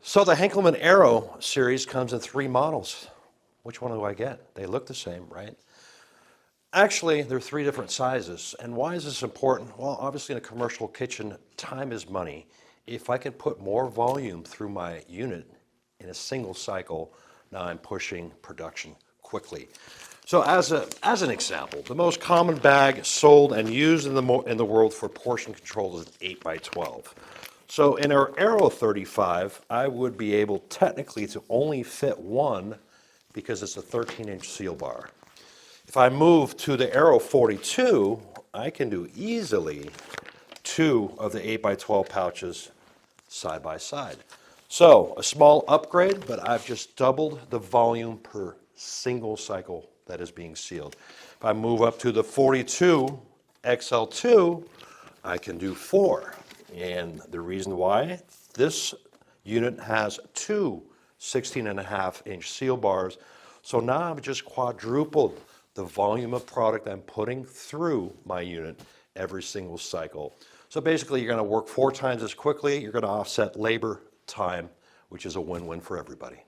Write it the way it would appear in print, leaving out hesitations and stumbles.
So the Henkelman AERO Series comes in 3 models. Which one do I get? They look the same, right? Actually, they're 3 different sizes. And why is this important? Well, obviously in a commercial kitchen, time is money. If I can put more volume through my unit in a single cycle, now I'm pushing production quickly. So as an example, the most common bag sold and used in the world for portion control is 8x12. So in our AERO 35, I would be able technically to only fit 1 because it's a 13-inch seal bar. If I move to the AERO 42, I can do easily 2 of the 8x12 pouches side by side. So a small upgrade, but I've just doubled the volume per single cycle that is being sealed. If I move up to the 42 XL2, I can do 4. And the reason why, this unit has 2 16.5-inch seal bars. So now I've just quadrupled the volume of product I'm putting through my unit every single cycle. So basically you're going to work 4 times as quickly, you're going to offset labor time, which is a win-win for everybody.